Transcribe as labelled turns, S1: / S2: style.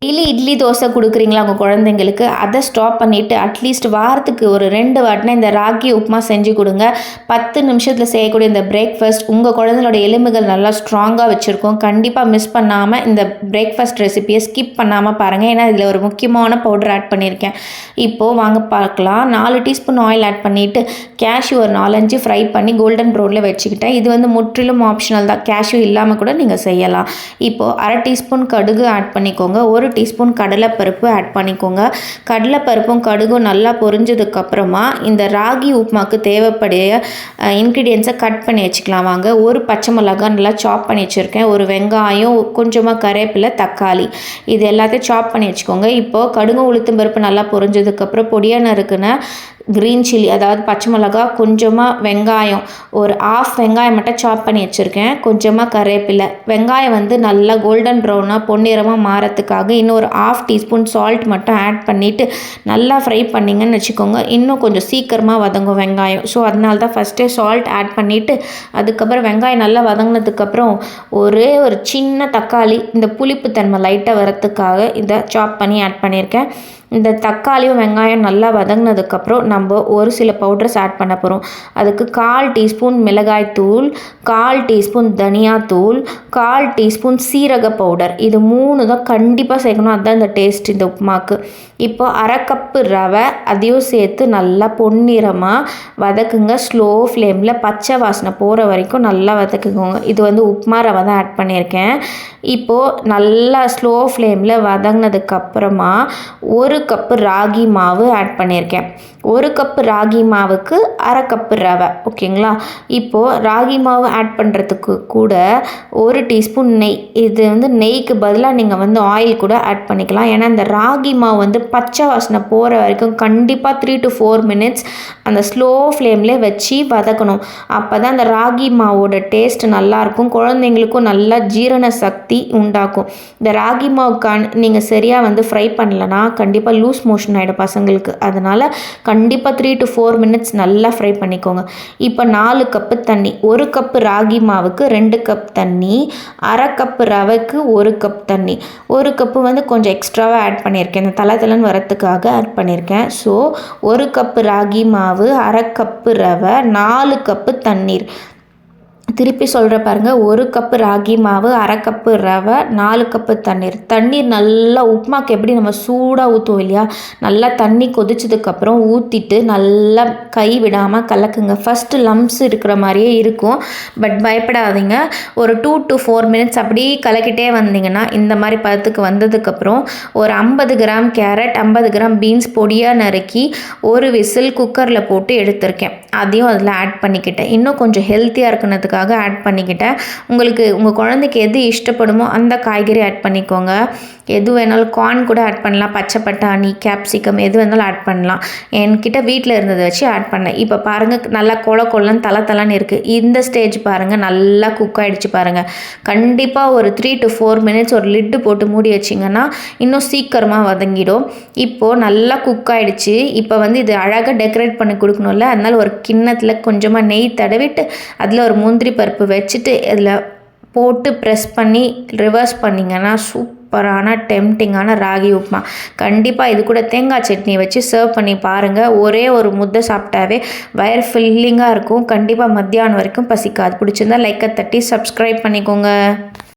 S1: Daily idli dosa கொடுக்குறீங்களா உங்கள் குழந்தைங்களுக்கு, அதை ஸ்டாப் பண்ணிவிட்டு அட்லீஸ்ட் வாரத்துக்கு ஒரு 2 வாட்டினா இந்த ராகி உப்புமா செஞ்சு கொடுங்க. 10 நிமிஷத்தில் செய்யக்கூடிய இந்த பிரேக்ஃபாஸ்ட் உங்கள் குழந்தைங்களோட எலும்புகள் நல்லா ஸ்ட்ராங்காக வச்சுருக்கோம். கண்டிப்பாக மிஸ் பண்ணாமல் இந்த பிரேக்ஃபாஸ்ட் ரெசிபியை ஸ்கிப் பண்ணாமல் பாருங்கள். ஏன்னா இதில் ஒரு முக்கியமான பவுடர் ஆட் பண்ணியிருக்கேன். இப்போது வாங்க பார்க்கலாம். 4 டீஸ்பூன் ஆயில் ஆட் பண்ணிவிட்டு கேஷ்யூ ஒரு 4-5 ஃப்ரை பண்ணி கோல்டன் ப்ரௌனில் வச்சுக்கிட்டேன். இது வந்து முற்றிலும் ஆப்ஷனல் தான், கேஷ்யூ இல்லாமல் கூட நீங்கள் செய்யலாம். இப்போது 1/2 டீஸ்பூன் கடுகு ஆட் பண்ணிக்கோங்க. 1 டீஸ்பூன் கடலைப்பருப்பு ஆட் பண்ணிக்கோங்க. கடலைப்பருப்பும் கடுகும் நல்லா பொரிஞ்சதுக்கப்புறமா இந்த ராகி உப்புமாக்கு தேவைப்படைய இன்க்ரீடியன்ஸை கட் பண்ணி வச்சுக்கலாம். வாங்க, ஒரு பச்சை மிளகாய் நல்லா சாப் பண்ணி வச்சுருக்கேன், ஒரு வெங்காயம், கொஞ்சமாக கருவேப்பிலை, தக்காளி, இது எல்லாத்தையும் சாப் பண்ணி வச்சுக்கோங்க. இப்போது கடுகும் உளுத்தம் பருப்பு நல்லா பொரிஞ்சதுக்கப்புறம் பொடியாக நறுக்குன க்ரீன் சில்லி, அதாவது பச்சை மிளகா, கொஞ்சமாக வெங்காயம், ஒரு 1/2 வெங்காயம் மட்டும் சாப் பண்ணி வச்சுருக்கேன், கொஞ்சமாக கருவேப்பிலை. வெங்காயம் வந்து நல்லா கோல்டன் ப்ரௌனாக பொன்னிறமாக மாறத்துக்காக இன்னும் ஒரு 1/2 டீஸ்பூன் சால்ட் மட்டும் ஆட் பண்ணிவிட்டு நல்லா ஃப்ரை பண்ணிங்கன்னு வச்சுக்கோங்க. இன்னும் கொஞ்சம் சீக்கிரமாக வதங்கும் வெங்காயம். ஸோ அதனால தான் ஃபஸ்ட்டே சால்ட் ஆட் பண்ணிவிட்டு அதுக்கப்புறம் வெங்காயம் நல்லா வதங்கினதுக்கப்புறம் ஒரே ஒரு சின்ன தக்காளி, இந்த புளிப்புத்தன்மை லைட்டாக வரத்துக்காக இதை சாப் பண்ணி ஆட் பண்ணியிருக்கேன். இந்த தக்காளியும் வெங்காயம் நல்லா வதங்கினதுக்கப்புறம் நம்ம ஒரு சில பவுடர்ஸ் ஆட் பண்ண போகிறோம். அதுக்கு 1/4 டீஸ்பூன் மிளகாய்த்தூள், 1/4 டீஸ்பூன் தனியாத்தூள், 1/4 டீஸ்பூன் சீரக பவுடர். இது 3 தான் கண்டிப்பாக சேர்க்கணும், அதுதான் இந்த டேஸ்ட் இந்த உப்புமாக்கு. இப்போ 1/2 கப்பு ரவை, அதையும் சேர்த்து நல்லா பொன்னிறமாக வதக்குங்க. ஸ்லோ ஃப்ளேமில் பச்சை வாசனை போகிற வரைக்கும் நல்லா வதக்குங்க. இது வந்து உப்புமா ரவை தான் ஆட் பண்ணியிருக்கேன். இப்போது நல்லா ஸ்லோ ஃப்ளேமில் வதங்கினதுக்கப்புறமா 1 கப்பு ராகி மாவு ஆட் பண்ணியிருக்கேன். 1 கப்பு ராகி மாவுக்கு 1/2 கப்பு ரவை, ஓகேங்களா? இப்போது ராகி மாவு ஆட் பண்ணுறதுக்கு கூட 1 டீஸ்பூன் நெய். இது வந்து நெய்க்கு பதிலாக நீங்கள் வந்து ஆயில் கூட ஆட் பண்ணிக்கலாம். ஏன்னா இந்த ராகி மாவு வந்து பச்சை வாசனை போகிற வரைக்கும் கண்டிப்பாக 3 to 4 மினிட்ஸ் அந்த ஸ்லோ ஃப்ளேம்லேயே வச்சு வதக்கணும். அப்போ தான் அந்த ராகி மாவோட டேஸ்ட் நல்லாயிருக்கும், குழந்தைங்களுக்கும் நல்லா ஜீரண சக்தி உண்டாக்கும். இந்த ராகி மாவுக்கான நீங்கள் சரியாக வந்து ஃப்ரை பண்ணலன்னா கண்டிப்பாக லூஸ் மோஷன் ஆகிடும் பசங்களுக்கு. அதனால் கண்டிப்பாக 3 to 4 மினிட்ஸ் நல்லா ஃப்ரை பண்ணிக்கோங்க. இப்போ 4 கப்பு தண்ணி, 1 கப்பு ராகி மாவுக்கு 2 கப் தண்ணி, 1/2 கப்பு ரவைக்கு 1 கப் தண்ணி, 1 கப்பு வந்து கொஞ்சம் எக்ஸ்ட்ராவாக ஆட் பண்ணியிருக்கேன், இந்த தலை வரத்துக்காக ஆட் பண்ணியிருக்கேன். ஸோ 1 கப்பு ராகி மாவு, 1/2 கப்பு ரவை, 4 கப்பு தண்ணீர். திருப்பி சொல்கிற பாருங்கள், 1 கப்பு ராகி மாவு, 1/2 கப்பு ரவை, 4 கப்பு தண்ணீர். தண்ணீர் நல்லா உப்புமாக்கு எப்படி நம்ம சூடாக ஊற்றுவோம் இல்லையா, நல்லா தண்ணி கொதிச்சதுக்கப்புறம் ஊற்றிட்டு நல்லா கை விடாமல் கலக்குங்க. ஃபஸ்ட்டு லம்ஸ் இருக்கிற மாதிரியே இருக்கும், பட் பயப்படாதீங்க. ஒரு 2 to 4 மினிட்ஸ் அப்படியே கலக்கிட்டே வந்தீங்கன்னா இந்த மாதிரி பதத்துக்கு வந்ததுக்கப்புறம் ஒரு 50 கிராம் கேரட், 50 கிராம் பீன்ஸ் பொடியாக நறுக்கி ஒரு விசில் குக்கரில் போட்டு எடுத்திருக்கேன். அதையும் அதில் ஆட் பண்ணிக்கிட்டேன். இன்னும் கொஞ்சம் ஹெல்த்தியாக இருக்குனதுக்காக ஆட் பண்ணிக்கிட்டேன். உங்களுக்கு உங்கள் குழந்தைக்கு எது இஷ்டப்படுமோ அந்த காய்கறி ஆட் பண்ணிக்கோங்க. எது வேணாலும் கார்ன் கூட ஆட் பண்ணலாம், பச்சை பட்டாணி, கேப்சிகம், எது வேணாலும் ஆட் பண்ணலாம். என்கிட்ட வீட்டில் இருந்ததை வச்சு ஆட் பண்ணேன். இப்போ பாருங்கள், நல்லா கொலன்னு தலை இருக்குது. இந்த ஸ்டேஜ் பாருங்கள், நல்லா குக் ஆகிடுச்சு பாருங்கள். கண்டிப்பாக ஒரு 3 to 4 மினிட்ஸ் ஒரு லிட்டு போட்டு மூடி வச்சிங்கன்னா இன்னும் சீக்கிரமாக வதங்கிடும். இப்போது நல்லா குக் ஆகிடுச்சு. இப்போ வந்து இது அழகாக டெக்கரேட் பண்ணி கொடுக்கணும்ல, அதனால் ஒரு கிண்ணத்தில் கொஞ்சமாக நெய் தடவிட்டு அதில் ஒரு முந்திரி பருப்பு வச்சுட்டு இதில் போட்டு ப்ரெஸ் பண்ணி ரிவர்ஸ் பண்ணிங்கன்னா சூப்பரான டெம்டிங்கான ராகி உப்புமா. கண்டிப்பாக இது கூட தேங்காய் சட்னி வச்சு சர்வ் பண்ணி பாருங்கள். ஒரே ஒரு முத்தை சாப்பிட்டாவே வயர் ஃபில்லிங்காக இருக்கும். கண்டிப்பாக மத்தியானம் வரைக்கும் பசிக்காது. பிடிச்சிருந்தா லைக்கை தட்டி சப்ஸ்கிரைப் பண்ணிக்கோங்க.